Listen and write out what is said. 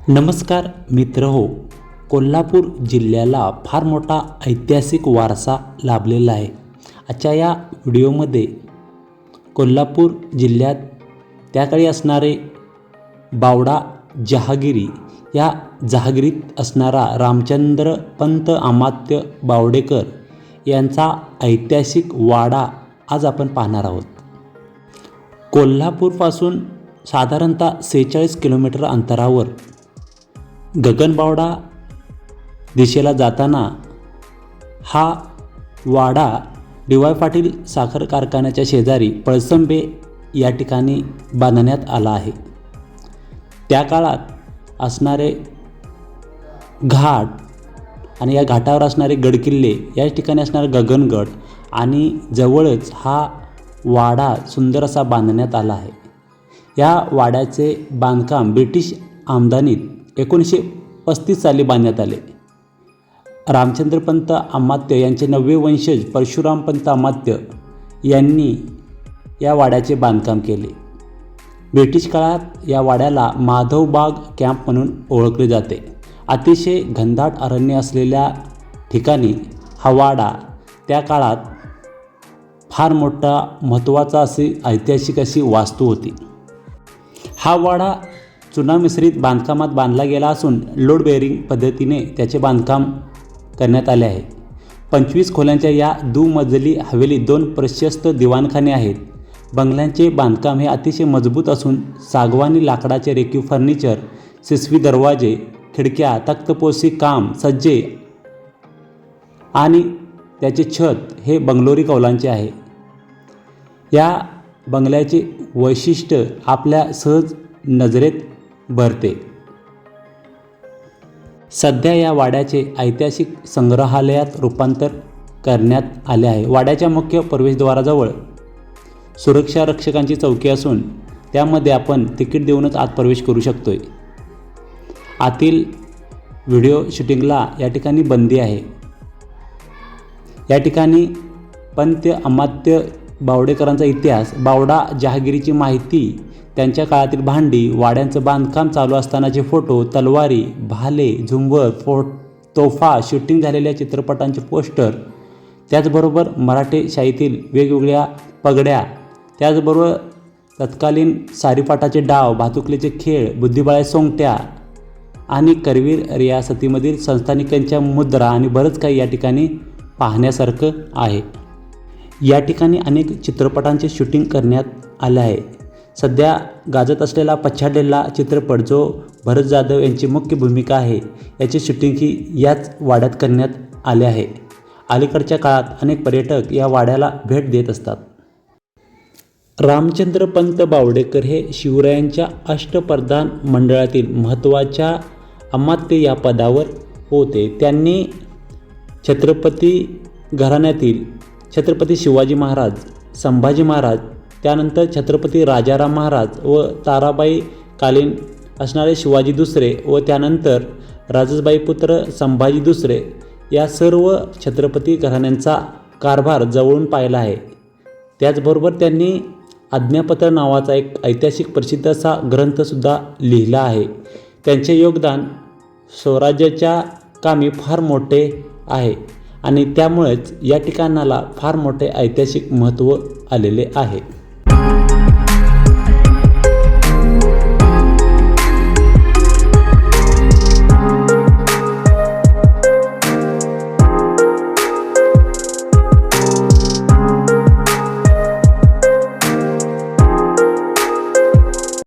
नमस्कार मित्रहो, कोल्हापूर जिल्ह्याला फार मोठा ऐतिहासिक वारसा लाभलेला आहे. आजच्या या व्हिडिओमध्ये कोल्हापूर जिल्ह्यात त्याकाळी असणारे बावडा जहागिरी या जहागिरीत असणारा रामचंद्र पंत अमात्य बावडेकर यांचा ऐतिहासिक वाडा आज आपण पाहणार आहोत. कोल्हापूरपासून साधारणतः 46 किलोमीटर अंतरावर गगनबावडा दिशेला जाताना हा वाडा डी.वाय. पाटील साखर कारखान्याच्या शेजारी पळसंबे या ठिकाणी बांधण्यात आला आहे. त्या काळात असणारे घाट आणि या घाटावर असणारे गडकिल्ले, या ठिकाणी असणारा गगनगड आणि जवळच हा वाडा सुंदर असा बांधण्यात आला आहे. या वाड्याचे बांधकाम ब्रिटिश आमदानीत 1935 साली बांधण्यात आले. रामचंद्रपंत अमात्य यांचे 9वे वंशज परशुरामपंत अमात्य यांनी या वाड्याचे बांधकाम केले. ब्रिटिश काळात या वाड्याला माधवबाग कॅम्प म्हणून ओळखले जाते. अतिशय घनदाट अरण्य असलेल्या ठिकाणी हा वाडा त्या काळात फार मोठा महत्त्वाचा अशी ऐतिहासिक अशी वास्तू होती. हा वाडा चुना मिश्रित बांधकामात बांधला गेला असून लोड बेअरिंग पद्धतीने त्याचे बांधकाम करण्यात आले आहे. 25 खोल्यांच्या या दुमजली हवेलीत 2 प्रशस्त दिवाणखाने आहेत. बंगल्यांचे बांधकाम हे अतिशय मजबूत असून सागवानी लाकडाचे रेखीव फर्निचर, शिसवी दरवाजे, खिडक्या, तख्तपोशी काम, सज्जे आणि त्याचे छत हे बंगलोरी कौलांचे आहे. या बंगल्याचे वैशिष्ट्य आपल्या सहज नजरेत भरते. सध्या या वाड्याचे ऐतिहासिक संग्रहालयात रूपांतर करण्यात आले आहे. वाड्याच्या मुख्य प्रवेशद्वाराजवळ सुरक्षा रक्षकांची चौकी असून त्यामध्ये आपण तिकीट देऊनच आत प्रवेश करू शकतोय. आतील व्हिडिओ शूटिंगला या ठिकाणी बंदी आहे. या ठिकाणी पंत अमात्य बावडेकरांचा इतिहास, बावडा जहागिरीची माहिती, त्यांच्या काळातील भांडी, वाड्यांचं बांधकाम चालू असतानाचे फोटो, तलवारी, भाले, झुंबर, तोफा, शूटिंग झालेल्या चित्रपटांचे पोस्टर, त्याचबरोबर मराठेशाहीतील वेगवेगळ्या पगड्या, त्याचबरोबर तत्कालीन सारीपाटाचे डाव, भातुकलीचे खेळ, बुद्धिबळाच्या सोंगट्या आणि करवीर रियासतीमधील संस्थानिकांच्या मुद्रा आणि बरंच काही या ठिकाणी पाहण्यासारखं आहे. या ठिकाणी अनेक चित्रपटांचे शूटिंग करण्यात आले आहे. सध्या गाजत असलेला पछाडलेला चित्रपट, जो भरत जाधव यांची मुख्य भूमिका आहे, याचे शूटिंग ही याच वाड्यात करण्यात आले आहे. अलीकडच्या काळात अनेक पर्यटक या वाड्याला भेट देत असतात. रामचंद्रपंत बावडेकर हे शिवरायांच्या अष्टप्रधान मंडळातील महत्त्वाच्या अमात्य या पदावर होते. त्यांनी छत्रपती घराण्यातील छत्रपती शिवाजी महाराज, संभाजी महाराज, त्यानंतर छत्रपती राजाराम महाराज व ताराबाई कालीन असणारे शिवाजी दुसरे व त्यानंतर राजसबाई पुत्र संभाजी दुसरे या सर्व छत्रपती घराण्यांचा कारभार जवळून पाहिला आहे. त्याचबरोबर त्यांनी आज्ञापत्र नावाचा एक ऐतिहासिक प्रसिद्ध असा ग्रंथसुद्धा लिहिला आहे. त्यांचे योगदान स्वराज्याच्या कामी फार मोठे आहे आणि त्यामुळेच या ठिकाणाला फार मोठे ऐतिहासिक महत्त्व आलेले आहे.